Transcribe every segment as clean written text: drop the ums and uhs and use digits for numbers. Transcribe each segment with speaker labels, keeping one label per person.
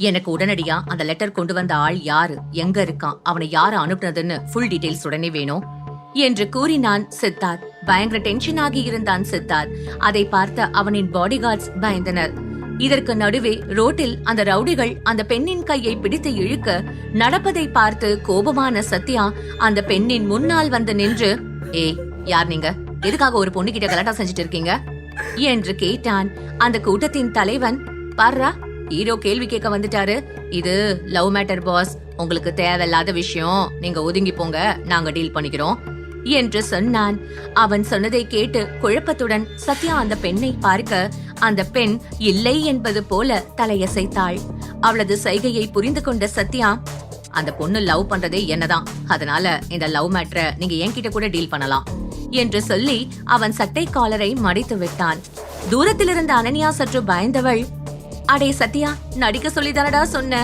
Speaker 1: எனக்கு உடனடியா அந்த லெட்டர் கொண்டு வந்த ஆள் யாரு, எங்க இருக்கான், அவனை யாரு அனுப்புனதுன்னு ஃபுல் டீடைல்ஸ் உடனே வேணும் என்று கூறினான் சித்தார்த். பயங்கர டென்ஷன் ஆகி இருந்தான் சித்தார்த். அதை பார்த்த அவனின் பாடிகார்ட்ஸ் பயந்தனர். இதற்கு நடுவே ரோட்டில் அந்த ரவுடிகள் அந்த பெண்ணின் கையை பிடித்து இழுக்க நடப்பதை பார்த்து கோபமான சத்யா அந்த பெண்ணின் முன்னால் வந்து நின்று, ஏய் யார் நீங்க, எதுக்காக ஒரு பொண்ணு கிட்ட கலாட்டா செஞ்சுட்டு இருக்கீங்க என்று கேட்டான். அந்த கூட்டத்தின் தலைவன், பாரா ஹீரோ கேள்வி கேட்க வந்துட்டாரு, இது லவ் மேட்டர் பாஸ், உங்களுக்கு தேவையில்லாத விஷயம், நீங்க ஒதுங்கி போங்க, நாங்க டீல் பண்ணிக்கிறோம் என்று சொன்னான். அவன் சொன்னதை கேட்டு குழப்பத்துடன் சத்யா அந்த பெண்ணை பார்க்க அந்த பெண் இல்லை என்பது போல தலையசைத்தாள். அவளது சைகையை புரிந்து கொண்ட சத்யா, அந்த பொண்ணு லவ் பண்றதே என்னதான், அதனால இந்த லவ் மேட்டரை நீங்க என்கிட்ட கூட டீல் பண்ணலாம் என்று சொல்லி அவன் சட்டை காலரை மடித்து விட்டான். தூரத்தில் இருந்த அனன்யா சற்று பயந்தவள், அடே சத்யா, நடிக்க சொல்லிதானடா சொன்ன,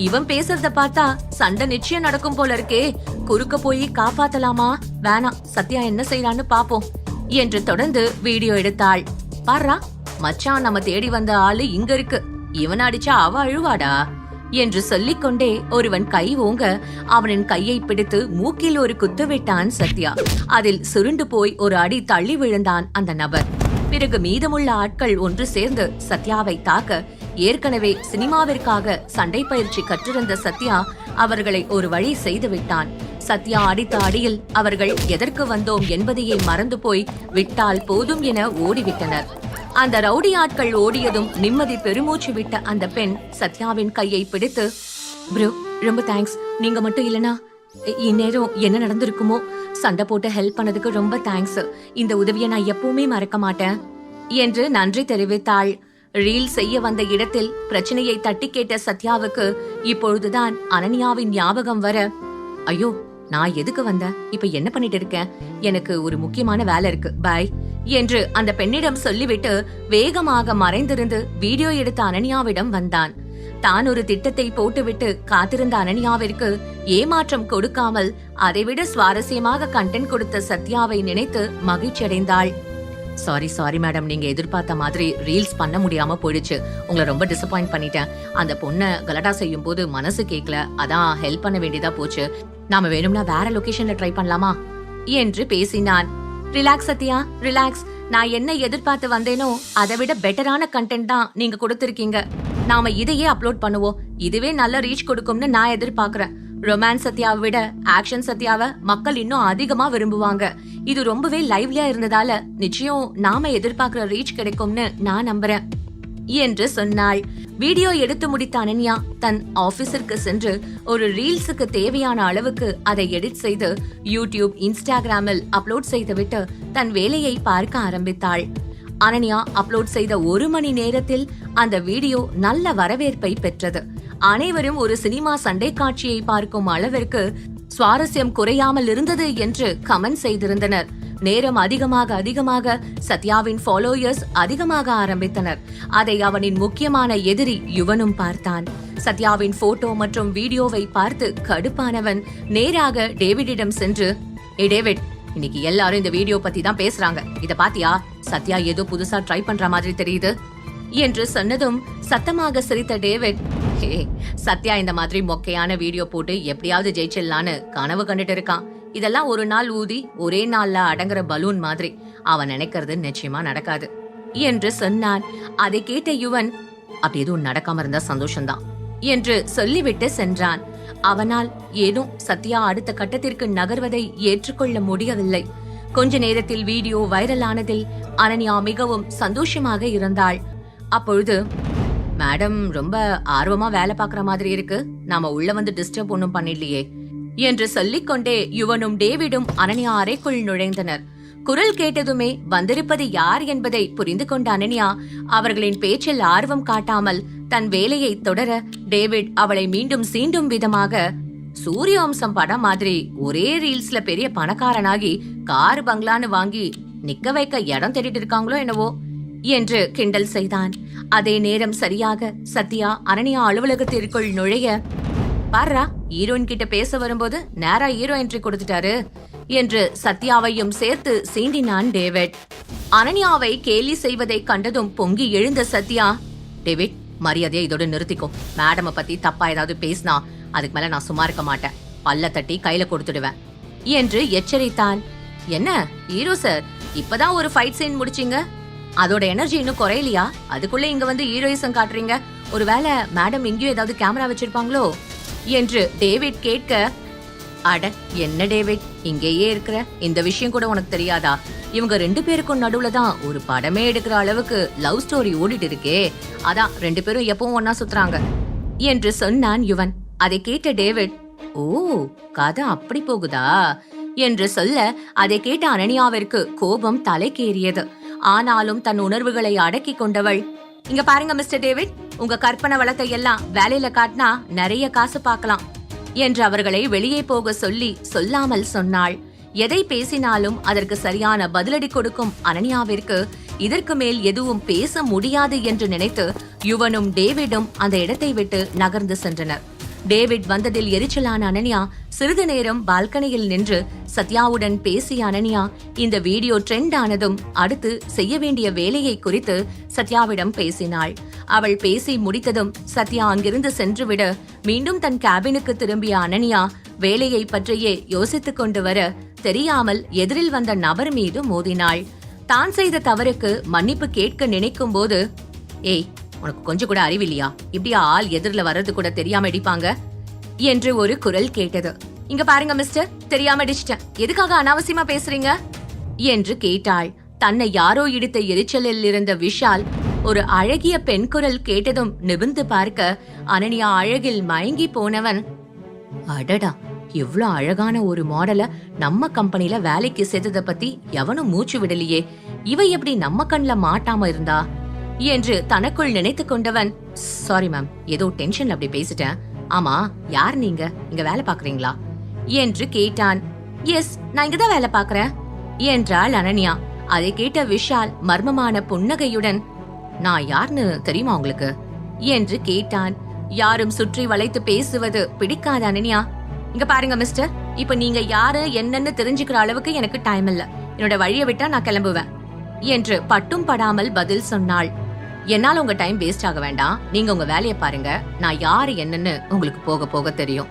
Speaker 1: இவன் பேசுறத பார்த்தா சண்டை நிச்சயம் நடக்கும் போல இருக்கே, குறுக்க போய் காப்பாத்தலாமா, வேணாம், சத்யா என்ன செய்யறான்னு பாப்போம் என்று தொடர்ந்து வீடியோ எடுத்தாள். பாரா மச்சான், நம்ம தேடி வந்த ஆளு இங்க இருக்கு, இவன் அடிச்சா அவ அழுவாடா என்று சொல்லிக்கொண்டே ஒருவன் கை ஓங்க அவனின் கையை பிடித்து மூக்கில் ஒரு குத்து விட்டான் சத்யா. அதில் சுருண்டு போய் ஒரு அடி தள்ளி விழுந்தான் அந்த நபர். பிறகு மீதமுள்ள ஆட்கள் ஒன்று சேர்ந்து சத்யாவை தாக்க ஏற்கனவே சினிமாவிற்காக சண்டை பயிற்சி கற்றிருந்த சத்யா அவர்களை ஒரு வழி செய்து விட்டான். சத்யா அடித்த அடியில் அவர்கள் எதற்கு வந்தோம் என்பதையே மறந்து போய் விட்டால் போதும் என ஓடிவிட்டனர். அந்த ரவுடி ஆட்கள் ஓடியதும் நிம்மதி பெருமூச்சு விட்ட அந்த பெண் சத்யாவின் கையை பிடித்து, ப்ரோ ரொம்ப தேங்க்ஸ், நீங்க மட்டும் இல்லனா இந்நேரம் என்ன நடந்திருக்குமோ, சண்டை போட்டு ஹெல்ப் பண்ணதுக்கு ரொம்ப தேங்க்ஸ், இந்த உதவியை நான் எப்பவுமே மறக்க மாட்டேன் என்று நன்றி தெரிவித்தாள். ரீல் செய்ய வந்த இடத்தில் பிரச்சனையை தட்டி கேட்ட சத்யாவுக்கு இப்பொழுதுதான் அனன்யாவின் ஞாபகம் வர, ஐயோ நான் எதுக்கு வந்தேன், இப்ப என்ன பண்ணிட்டு இருக்கேன், எனக்கு ஒரு முக்கியமான வேலை இருக்கு, பாய் என்று அந்த பெண்ணிடம் சொல்லிவிட்டு வேகமாக மறைந்திருந்து வீடியோ எடுத்த அனன்யாவிடம் வந்தான். தான் ஒரு திட்டத்தை போட்டுவிட்டு காத்திருந்த அனன்யாவிற்கு ஏமாற்றம் கொடுக்காமல் அதைவிட சுவாரஸ்யமாக கண்டென்ட் கொடுத்த சத்யாவை நினைத்து மகிழ்ச்சியடைந்தாள். சாரி மேடம், நீங்க எதிர்பார்த்த மாதிரி ரீல்ஸ் பண்ண முடியாம போயிடுச்சு, உங்களை ரொம்ப டிசப்பாயிண்ட் பண்ணிட்டேன், அந்த பொண்ணை கலாட்டா செய்யும் போது மனசு கேட்கல, அதான் ஹெல்ப் பண்ண வேண்டியதா போச்சு, நாம வேணும்னா வேற லொகேஷன்ல ட்ரை பண்ணலாமா என்று பேசினான். ரிலாக்ஸ் சத்யா, ரிலாக்ஸ், நான் என்ன எதிர்பார்த்து வந்தேனோ அதை விட பெட்டரான கண்டென்ட் தான் நீங்க கொடுத்திருக்கீங்க, நாம இதையே அப்லோட் பண்ணுவோம், இதுவே நல்ல ரீச் கொடுக்கும்னு நான் எதிர்பார்க்கிறேன். ரொமான்ஸ் சத்யாவை விட ஆக்ஷன் சத்யாவை மக்கள் இன்னும் அதிகமா விரும்புவாங்க, இது ரொம்பவே லைவ்லியா இருந்ததால நிச்சயம் நாம எதிர்பார்க்கிற ரீச் கிடைக்கும்னு நான் நம்புறேன் என்று சொன்னாள். வீடியோ எடுத்து முடித்த அனன்யா தன் ஆபீஸிற்கு சென்று ஒரு ரீல்ஸுக்கு தேவையான அளவுக்கு அதை எடிட் செய்து யூடியூப், இன்ஸ்டாகிராமில் அப்லோட் செய்துவிட்டு தன் வேலையை பார்க்க ஆரம்பித்தாள். அனன்யா அப்லோட் செய்த 1 மணி நேரத்தில் அந்த வீடியோ நல்ல வரவேற்பை பெற்றது. அனைவரும் ஒரு சினிமா சண்டை காட்சியை பார்க்கும் அளவிற்கு சுவாரஸ்யம் குறையாமல் இருந்தது என்று கமெண்ட் செய்திருந்தனர். நேரம் அதிகமாக சத்யாவின் ஃபாலோயர்ஸ் அதிகமாக ஆரம்பித்தனர். அதை அவனின் முக்கியமான எதிரி யுவனும் பார்த்தான். சத்யாவின் போட்டோ மற்றும் வீடியோவை பார்த்து கடுப்பானவன் நேராக டேவிடிடம் சென்று, ஏ டேவிட், இன்னைக்கு எல்லாரும் இந்த வீடியோ பத்தி தான் பேசுறாங்க, இத பாத்தியா, சத்யா ஏதோ புதுசா ட்ரை பண்ற மாதிரி தெரியுது என்று சொன்னதும் சத்தமாக சிரித்த டேவிட், ஹே, சத்யா இந்த மாதிரி மொக்கையான வீடியோ போட்டு எப்படியாவது ஜெயிச்சிடலான்னு கனவு கண்டுட்டு இருக்கான், இதெல்லாம் ஒரு நாள் ஊதி ஒரே நாள்ல அடங்குற பலூன் மாதிரி, அவன் நினைக்கிறது நிச்சயமா நடக்காது என்று சொன்னான். அதை கேட்ட யுவன், அப்படி எதுவும் நடக்காம இருந்தா சந்தோஷம்தான் என்று சொல்லிவிட்டு சென்றான். அவனால் ஏதோ சத்யா அடுத்த கட்டத்திற்கு நகர்வதை ஏற்றுக்கொள்ள முடியவில்லை. கொஞ்ச நேரத்தில் வீடியோ வைரலானதில் அனன்யா மிகவும் சந்தோஷமாக இருந்தாள். அப்பொழுது, மேடம் ரொம்ப ஆர்வமா வேலை பார்க்கற மாதிரி இருக்கு, நாம உள்ள வந்து டிஸ்டர்ப் ஒன்னும் பண்ணிடலையே என்று சொல்லிக்கொண்டே யுவனும் டேவிடும் அனன்யா அறைக்குள் நுழைந்தனர். குரல் கேட்டதுமே வந்திருப்பது யார் என்பதை புரிந்து கொண்ட அனன்யா அவர்களின் பேச்சில் ஆர்வம் காட்டாமல் தன் வேலையை தொடர, டேவிட் அவளை மீண்டும் சீண்டும் விதமாக, சூரிய வம்சம் படம் மாதிரி ஒரே ரீல்ஸ்ல பெரிய பணக்காரனாகி கார் பங்களான்னு வாங்கி நிக்க வைக்க இடம் தேடிட்டு இருக்காங்களோ என்னவோ என்று கிண்டல் செய்தான். அதே நேரம் சரியாக சத்யா அனன்யா அலுவலகத்திற்குள் நுழைய, பாரா ஹீரோயின் கிட்ட பேச வரும்போது நேரா ஹீரோ என்ட்ரி கொடுத்துட்டாரு என்று சத்யாவையும் சேர்த்து சீண்டினான் டேவிட். அனன்யாவை கேலி செய்வதை கண்டதும் பொங்கி எழுந்த சத்யா, டேவிட் மரியாதையா இதோட நிறுத்திக்கோ. மேடமை பத்தி தப்பா ஏதாவது பேசினா அதுக்கு மேல நான் சும்மா இருக்க மாட்டேன். பல்ல தட்டி கையில கொடுத்துடுவேன் என்று எச்சரித்தான். என்ன ஹீரோ சார், இப்பதான் ஒரு ஃபைட் சீன் முடிச்சீங்க, அதோட எனர்ஜி இன்னும் குறையலையா? அதுக்குள்ள இங்க வந்து ஹீரோயிசம் காட்டுறீங்க. ஒருவேளை மேடம் எங்கேயும் ஏதாவது கேமரா வச்சிருப்பாங்களோ என்று டேவிட் கேட்க, அட என்ன டேவிட், இங்கேயே இருக்கிற, இந்த விஷயம் கூட உனக்கு தெரியாதா? இவங்க 2 பேருக்கும் நடுவுல தான் ஒரு படமே எடுக்கிற அளவுக்கு லவ் ஸ்டோரி ஓடிட்டு இருக்கே. அதான் 2 பேரும் எப்பவும் ஒன்னா சுத்துறாங்க என்று சொன்னான் யுவன். அதை கேட்ட டேவிட், ஓ கதை அப்படி போகுதா என்று சொல்ல, அதை கேட்ட அனன்யாவிற்கு கோபம் தலைக்கேறியது. ஆனாலும் தன் உணர்வுகளை அடக்கி கொண்டவள், இங்க பாருங்க மிஸ்டர் டேவிட், உங்க கற்பனை வளத்தை எல்லாம் வேலையில காட்டினா நிறைய காசு பார்க்கலாம் என்று அவர்களை வெளியே போக சொல்லி சொல்லாமல் சொன்னாள். எதை பேசினாலும் அதற்கு சரியான பதிலடி கொடுக்கும் அனன்யாவிற்கு இதற்கு மேல் எதுவும் பேச முடியாது என்று நினைத்து யுவனும் டேவிடும் அந்த இடத்தை விட்டு நகர்ந்து சென்றனர். டேவிட் வந்ததில் எரிச்சலான அனன்யா சிறிது நேரம் பால்கனியில் நின்று சத்யாவுடன் பேசிய அனன்யா இந்த வீடியோ ட்ரெண்ட் ஆனதும் அடுத்து செய்ய வேண்டிய வேலையை குறித்து சத்யாவிடம் பேசினாள். அவள் பேசி முடித்ததும் சத்யா அங்கிருந்து சென்றுவிட மீண்டும் தன் கேபினுக்கு திரும்பிய அனன்யா வேலையை பற்றியே யோசித்துக் கொண்டு வர தெரியாமல் எதிரில் வந்த நபர் மீது மோதினாள். தான் செய்த தவறுக்கு மன்னிப்பு கேட்க நினைக்கும் போது, ஏய் உனக்கு கொஞ்சம் கூட அறிவில்லையா? இப்படியா ஆள் எதிரில வர்றது கூட தெரியாம அடிப்பாங்க என்று ஒரு குரல் கேட்டது. இங்க பாருங்க மிஸ்டர், தெரியாம அடிச்சிட்டேன், எதுக்காக அனாவசியமா பேசுறீங்க என்று கேட்டாள். தன்னை யாரோ இடித்த எரிச்சலில் இருந்த விஷால் ஒரு அழகிய பெண் குரல் கேட்டதும் நிமிர்ந்து பார்க்க அனன்யா அழகில் மயங்கி போனவன், அடடா இவ்ளோ அழகான ஒரு மாடல நம்ம கம்பெனில வேலைக்கு சேர்த்தத பத்தி எவனும் மூச்சு விடலையே, இவ எப்படி நம்ம கண்ல மாட்டாம இருந்தா என்று தனக்குள் நினைத்து கொண்டவன், சாரி மேம், ஏதோ டென்ஷன்ல அப்படி பேசிட்டேன். ஆமா யார் நீங்க, இங்க வேலை பாக்குறீங்களா என்று கேட்டான். எஸ், நான் இங்கதான் வேலை பாக்குறேன் என்றாள் அனன்யா. அதை கேட்ட விஷால் மர்மமான புன்னகையுடன், நான் யாருன்னு தெரியுமா உங்களுக்கு என்று கேட்டான். யாரும் சுற்றி வளைத்து பேசுவது பிடிக்காத அனன்யா, இங்க பாருங்க மிஸ்டர், இப்ப நீங்க யாரு என்னன்னு தெரிஞ்சுக்கிற அளவுக்கு எனக்கு டைம் இல்ல, என்னோட வழியை விட்டா நான் கிளம்புவேன் என்று பட்டும் படாமல் பதில் சொன்னாள். என்னால உங்க டைம் வேஸ்ட் ஆக வேண்டாம், நீங்க உங்க வேலையை பாருங்க, நான் யாரு என்னன்னு உங்களுக்கு போக போக தெரியும்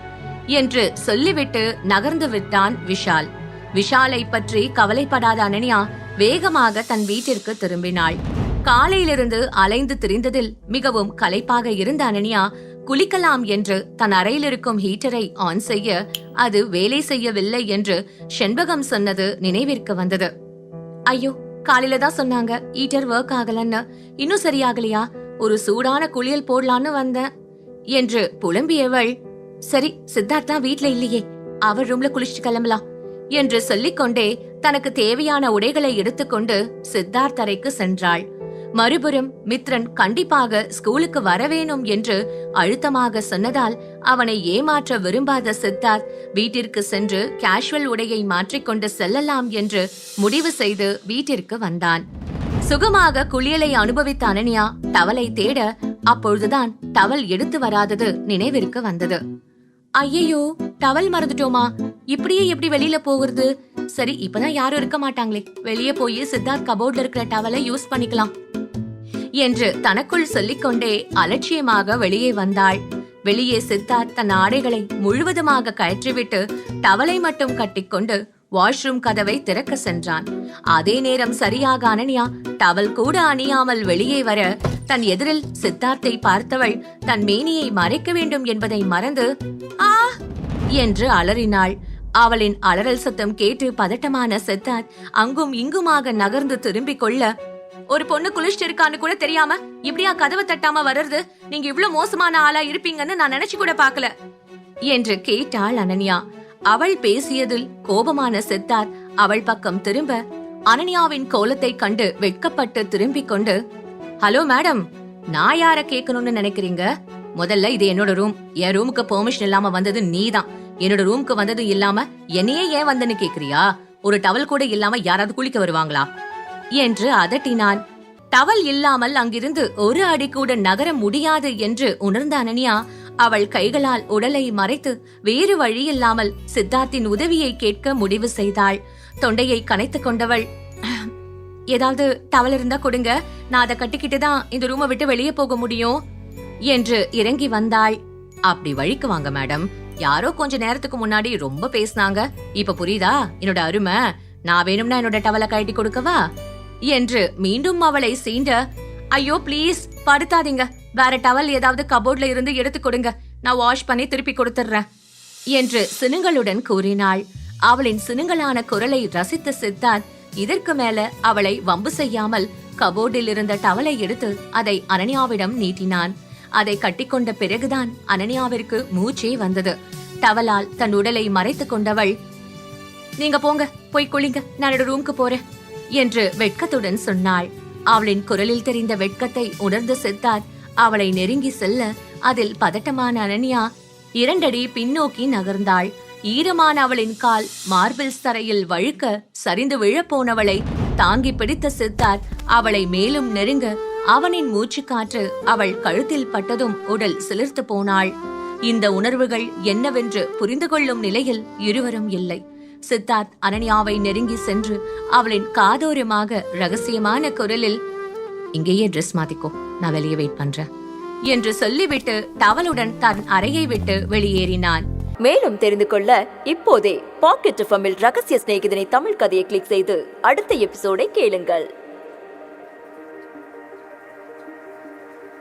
Speaker 1: என்று சொல்லிவிட்டு நகர்ந்து விட்டான் விஷால். விஷாலை பற்றி கவலைப்படாத அனன்யா வேகமாக தன் வீட்டிற்கு திரும்பினாள். காலையிலிருந்து அலைந்து திரிந்ததில் மிகவும் களைப்பாக இருந்த அனன்யா குளிக்கலாம் என்று தன் அறையில் இருக்கும் ஹீட்டரை ஆன் செய்ய அது வேலை செய்யவில்லை என்று செண்பகம் சொன்னது நினைவிற்கு வந்தது. ஐயோ, காலையில தான் சொன்னாங்க ஹீட்டர் ஒர்க் ஆகலன்னு, இன்னும் சரியாகலையா? ஒரு சூடான குளியல் போடலான்னு வந்தேன் என்று புலம்பியவள், சரி சித்தார்த்தா வீட்ல இல்லையே, அவர் ரூம்ல குளிச்சுட்டு கிளம்பலாம் என்று சொல்லிக்கொண்டே தனக்கு தேவையான உடைகளை எடுத்துக்கொண்டு சித்தார்த் அறைக்கு சென்றாள். மறுபுறம் மித்ரன் கண்டிப்பாக ஸ்கூலுக்கு வரவேணும் என்று அழுத்தமாக சொன்னதால் அவனை ஏமாற்ற விரும்பாத சித்தார்த் வீட்டிற்கு சென்று கேஷுவல் உடையை மாற்றிக்கொண்டு செல்லலாம் என்று முடிவு செய்து வீட்டிற்கு வந்தான். சுகமாக குளியலை அனுபவித்த அனன்யா டவலை தேட அப்பொழுதுதான் டவல் எடுத்து வராதது நினைவிற்கு வந்தது. ஐயோ, டவல் மறந்துட்டோமா? இப்படியே எப்படி வெளியில போகிறது? சரி, இப்பதான் யாரும் இருக்க மாட்டாங்களே, வெளியே போய் சித்தார்த் கபோர்ட்ல இருக்கிற டவலை யூஸ் பண்ணிக்கலாம் என்று தனக்குள் சொல்லிக்கொண்டே அலட்சியமாக வெளியே வந்தாள். வெளியே சித்தார்த் தன் ஆடைகளை முழுவதுமாக கழற்றிவிட்டு டவலை மட்டும் கட்டிக்கொண்டு வாஷ்ரூம் கதவை திறக்க சென்றான். அதே நேரம் சரியாக அனன்யா டவல் கூட அணியாமல் வெளியே வர தன் எதிரில் சித்தார்த்தை பார்த்தவள் தன் மேனியை மறைக்க வேண்டும் என்பதை மறந்து ஆ என்று அலறினாள். அவளின் அலறல் சத்தம் கேட்டு பதட்டமான சித்தார்த் அங்கும் இங்குமாக நகர்ந்து திரும்பிக் கொள்ள, ஒரு பொண்ணு குளிச்சுட்டு இருக்கான்னு கூட தெரியாம இப்படியா கதவை தட்டாம வர்றது? நீங்க இவ்ளோ மோசமான ஆளா இருப்பீங்கன்னு நான் நினைச்சு கூட பாக்கல என்று கேட்டாள் அனன்யா. அவள் பேசியதில் கோபமான சித்தார்த் அவள் பக்கம் திரும்ப அனன்யாவின் கோலத்தை கண்டு வெட்கப்பட்டு திரும்பிக் கொண்டு, ஹலோ மேடம், நான் யார கேட்கணும்னு நினைக்கிறீங்க? முதல்ல இது என்னோட ரூம், என் ரூமுக்கு பெர்மிஷன் இல்லாம வந்தது நீதான். என்னோட ரூமுக்கு வந்தது இல்லாம என்னையே ஏன் வந்தன்னு கேக்குறியா? ஒரு டவல் கூட இல்லாம யாராவது குளிக்க வருவாங்களா என்று அதட்டினான். டவல் இல்லாமல் அங்கிருந்து ஒரு அடி கூட நகர முடியாது என்று உணர்ந்த அனன்யா அவள் கைகளால் உடலை மறைத்து வேறு வழியில்லாமல் சித்தார்த்தின் உதவியை கேட்க முடிவு செய்தாள். தொண்டையை கனைத்துக் கொண்டவள், ஏதாவது டவல் இருந்தா கொடுங்க, நான் அதை கட்டிக்கிட்டுதான் இந்த ரூமை விட்டு வெளியே போக முடியும் என்று இறங்கி வந்தாள். அப்படி வழிக்கு வாங்க மேடம், யாரோ கொஞ்ச நேரத்துக்கு முன்னாடி ரொம்ப பேசினாங்க, இப்ப புரியுதா என்னோட அருமை? நான் வேணும்னா என்னோட டவலை கழட்டி கொடுக்கவா என்று மீண்டும் அவளை சீண்ட, ஐயோ ப்ளீஸ் படுத்தாதீங்க, வேற டவல் ஏதாவது கபோர்ட்ல இருந்து எடுத்து கொடுங்க, நான் வாஷ் பண்ணி திருப்பி கொடுத்துடுறேன் என்று சினுங்களுடன் கூறினாள். அவளின் சினுங்களான குரலை ரசித்த சித்தார்த் இதற்கு மேல அவளை வம்பு செய்யாமல் கபோர்டில் இருந்த டவலை எடுத்து அதை அனன்யாவிடம் நீட்டினான். அதை கட்டிக்கொண்ட பிறகுதான் அனன்யாவிற்கு மூச்சே வந்தது. டவலால் தன் உடலை மறைத்துக் கொண்டவள், நீங்க போங்க, போய் குளிங்க, நான் என்னோட ரூமுக்கு போறேன் என்று வெட்கத்துடன் சொன்னாள். அவளின் குரலில் தெரிந்த வெட்கத்தை உணர்ந்த சித்தார்த் அவளை நெருங்கி செல்ல, அதில் பதட்டமான அனன்யா 2 அடி பின்னோக்கி நகர்ந்தாள். ஈரமான அவளின் கால் மார்பிள்ஸ் தரையில் வழுக்க சரிந்து விழப்போனவளை தாங்கி பிடித்த சித்தார்த் அவளை மேலும் நெருங்க, அவனின் மூச்சு காற்று அவள் கழுத்தில் பட்டதும் உடல் சிலிர்த்து போனாள். இந்த உணர்வுகள் என்னவென்று புரிந்து கொள்ளும் நிலையில் இருவரும் இல்லை. சித்தார்த் அனன்யாவை நெருங்கி சென்று அவளின் காதோரமாக ரகசியமான குரலில், இங்கேயே ட்ரெஸ் மாத்திக்கோ, நான் வெளியே வெயிட் பண்றேன் என்று சொல்லிவிட்டு டவலுடன் தன் அறையை விட்டு வெளியேறினான்.
Speaker 2: மேலும் தெரிந்து கொள்ள இப்போதே பாக்கெட் எஃப்எம்மில் ரகசிய சிநேகிதனை தமிழ் கதையை கிளிக் செய்து அடுத்த எபிசோடை கேளுங்கள்.